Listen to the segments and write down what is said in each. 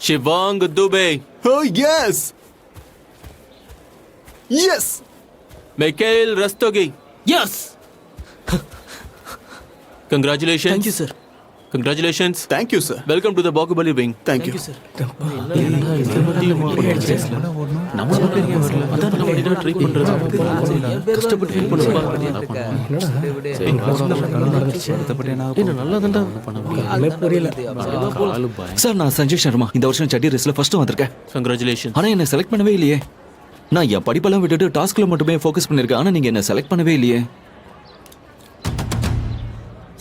Shivang Dubey. Oh, yes! Yes! Mikhail Rastogi. Yes! Congratulations. Thank you, sir. Congratulations. Thank you, sir. Welcome to the Bahubali wing. Thank you. sir. Sir நான் சஞ்சய் சர்மா இந்த வருஷம் சட்டி ரேஸ்ல first வந்திருக்கேன். Congratulations. ஆனா என்ன select பண்ணவே இல்லையே. நான் என் படிப்பெல்லாம் விட்டுட்டு டாஸ்க்ல மட்டுமே ஃபோக்கஸ் பண்ணிருக்கேன். ஆனா நீங்க என்ன செலக்ட் பண்ணவே இல்லையே.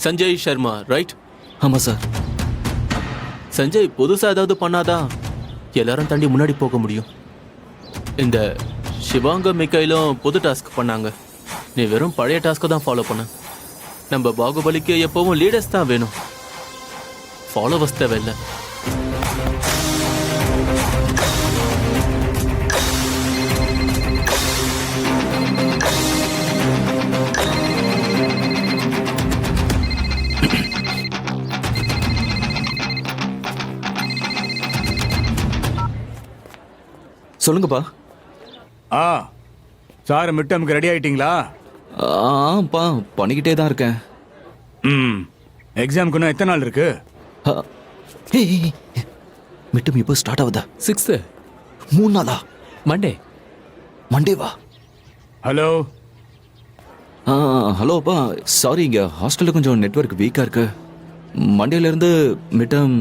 சஞ்சய் சர்மா, ரைட்? ஆமா சார். சஞ்சய் புதுசா ஏதாவது பண்ணாதான் எல்லாரும் தாண்டி முன்னாடி போக முடியும். இந்த சிவாங்க மிக்கையிலும் புது டாஸ்க் பண்ணாங்க. நீ வெறும் பழைய டாஸ்க்கை தான் ஃபாலோ பண்ண. நம்ம பாகுபலிக்கு எப்பவும் லீடர்ஸ் தான் வேணும், ஃபாலோவர்ஸ் தேவையில்லை. சொல்லுங்கப்பா. சார் மிட் டர்முக்கு ரெடி ஆயிட்டீங்களா? ஆப்பா பண்ணிக்கிட்டே தான் இருக்கேன். எக்ஸாமுக்கு இன்னும் எத்தனை நாள் இருக்கு? மிட்டம் இப்போ ஸ்டார்ட் ஆகுதா? 6th 3 நாளா? மண்டேவா? ஹலோ ஹலோப்பா, சாரி இங்க ஹாஸ்டல்ல கொஞ்சம் நெட்வொர்க் வீக்கா இருக்கு. மண்டேல இருந்து மிட்டம்,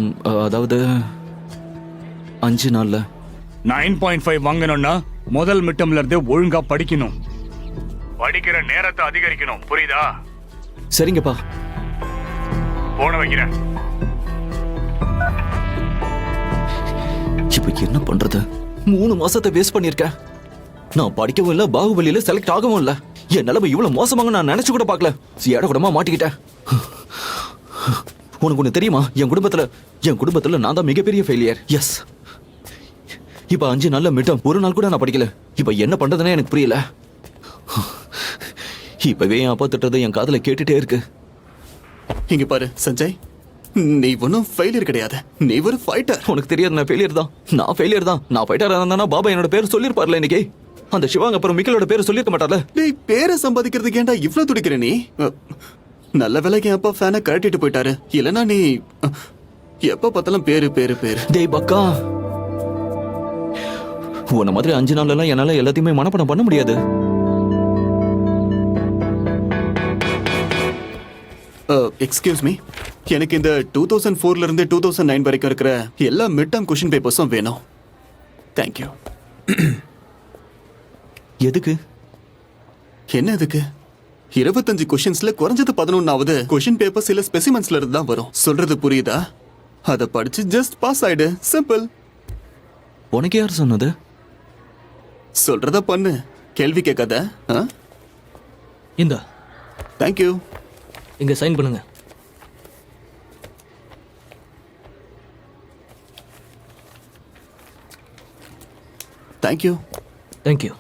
அதாவது 5 நாள்ல 9.5 வாங்கணும்னா முதல் மிட் டர்ம்ல இருந்தே ஒழுங்கா படிக்கணும். படிக்கிற நேரத்தை அதிகரிக்கணும், புரியுதா? சரிங்கப்பா. போன வைக்கிறேன். இப்ப என்ன பண்றது? 3 மாசத்தை வேஸ்ட் பண்ணிருக்கேன். நான் படிக்கவும் இல்ல, பாகுபலியில செலக்ட் ஆகவும் இல்ல. என் நிலைமை இவ்வளவு மோசமாக நான் நினைச்சு கூட பார்க்கல. ஏட கூடமா மாட்டிக்கிட்டேன். உனக்கு ஒண்ணு தெரியுமா? என் குடும்பத்துல நான் தான் மிகப்பெரிய ஃபெயிலியர். எஸ். இப்ப 5 நாள்ல மிட்டம் ஒரு நாள் கூட நான் படிக்கல. இப்ப என்ன பண்றதுன்னே எனக்கு புரியல. இப்பவே என் அப்பா திட்டத்தை என் காதுல கேட்டுட்டே இருக்கு. இங்க பாரு சஞ்சய், நீ ஒன்னும் ஃபெயிலியர் கிடையாது. நீ ஒரு ஃபைட்டர். உனக்கு தெரியாது நான் ஃபெயிலியர் தான். நான் ஃபைட்டரா இருந்தானா பாபா என்னோட பேர் சொல்லிருப்பார்ல இன்னைக்கு. அந்த சிவாங்க அப்புறம் மிக்கலோட பேர் சொல்லிருக்க மாட்டார்ல. நீ பேரை சம்பாதிக்கிறதுக்கு ஏன்டா இவ்ளோ துடிக்கிற நீ? நல்ல வேலைக்கு என் அப்பா ஃபேனை கழட்டிட்டு போயிட்டாரு. இல்லனா நீ எப்ப பார்த்தாலும் பேரு பேரு பேரு. டேய் பக்கா, உன்ன மாதிரி 5 நாள்ல எல்லாம் என்னால எல்லாத்தையுமே மனப்பாடம் பண்ண முடியாது. எக்ஸ்கியூஸ் மீ, எனக்கு இந்த 2004ல இருந்து 2009 வரைக்கும் இருக்கிற எல்லா மிட் டர்ம் கொஸ்டின் பேப்பர்ஸும் வேணும். தேங்க்யூ. எதுக்கு? என்ன எதுக்கு? 25 கொஸ்டின்ஸ்ல குறைஞ்சது 11வது கொஸ்டின் பேப்பர் சில ஸ்பெசிமென்ஸ்ல இருந்து தான் வரும். சொல்றது புரியுதா? அதை படிச்சு ஜஸ்ட் பாஸ் ஆயிடு. சிம்பிள். உனக்கு யார் சொன்னது? சொல்றத பண்ணு, கேள்வி கேட்காத. இந்த தேங்க்யூ. இங்க சைன் பண்ணுங்க. தேங்க்யூ. தேங்க்யூ.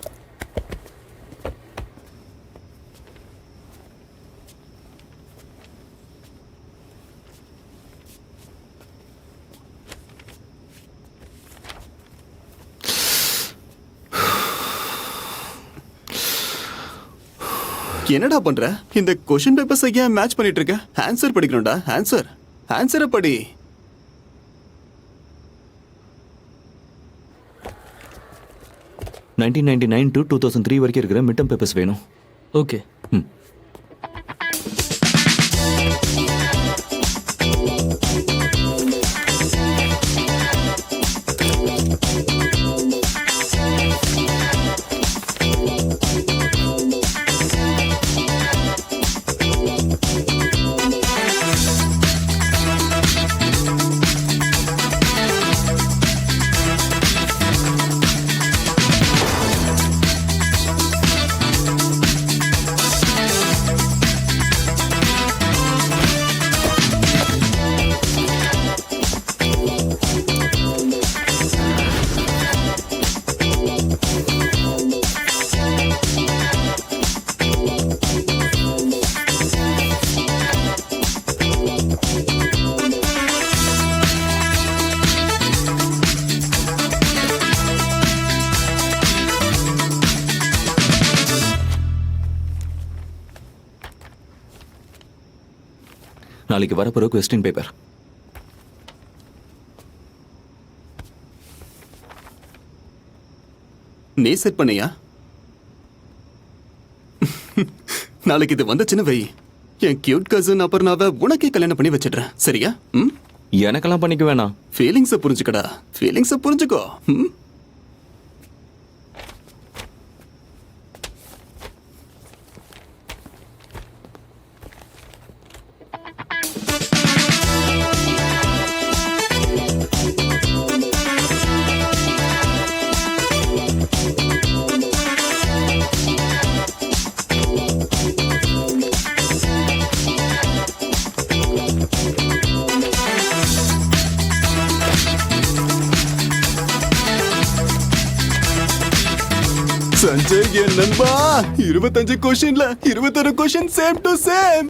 என்னடா பண்ற? இந்த கொஸ்டின் பேப்பர்ஸ் ஏன் மேட்ச் பண்ணிட்டு இருக்க? ஆன்சர் படிக்கணும்டா. ஆன்சரை படி. to 2003 வரைக்கும் இருக்கிற மிட் டர்ம் பேப்பர்ஸ் வேணும். ஓகே. நாளைக்கு வரப்போற கொஸ்டின் பேப்பர். நீ செட் பண்ணியா? நாளைக்கு இது வந்துச்சுன்னு வை, என் கியூட் கசின் அபர்ணாவை உனக்கே கல்யாணம் பண்ணி வச்சிடுறேன். சரியா? ம்? எனக்கெல்லாம் பண்ணிக்க வேணாம். ஃபீலிங்ஸை புரிஞ்சுக்கடா, ஃபீலிங்ஸை புரிஞ்சுக்கோ. ம்? சஞ்சய் என் நண்பா, 25 கொஸ்டின்ல 21 கொஸ்டின் சேம் டு சேம்.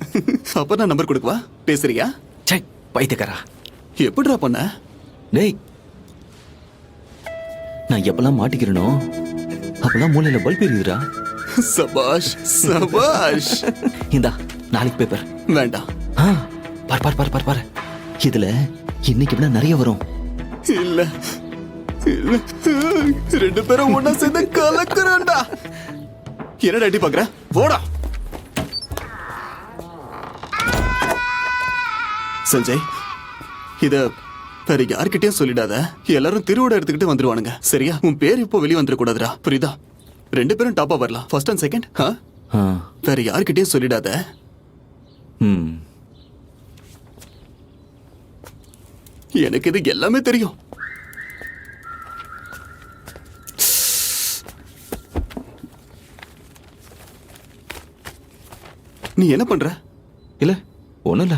அப்ப நான் நம்பர் கொடுக்கவா? பேசுறியா? சை பைத்தியக்காரா. எப்படிடா பண்ண? டேய், நான் எப்பெல்லாம் மாட்டிக்கிறேனோ அப்பெல்லாம் மூலையில பல்ப் எரியுதுடா. சபாஷ் சபாஷ். இந்தா நாளைக்கு பேப்பர். வேண்டாம். ஆ, பார் பார் பார் பார் பார். இதுல இன்னைக்கு விட நிறைய வரும். இல்ல இல்ல, ரெண்டு பேரும் ஒண்ணா சேர்ந்து கலக்குறோம்டா. என்னடா அடி பாக்குற? போடா. சஞ்சய், இத வேற யார்கிட்டயும் சொல்லிடாத. எல்லாரும் திருவிட எடுத்துக்கிட்டு வந்துருவானுங்க. சரியா? உன் பேர் இப்போ வெளியே வந்துடக்கூடாதுடா. புரியுதா? ரெண்டு பேரும் டாப்பா வரலாம், ஃபர்ஸ்ட் அண்ட் செகண்ட். ஆ, வேற யார்கிட்டயும் சொல்லிடாத. ம். எனக்கு இது எல்லாமே தெரியும். நீ என்ன பண்ற? இல்ல ஒண்ணும் இல்ல.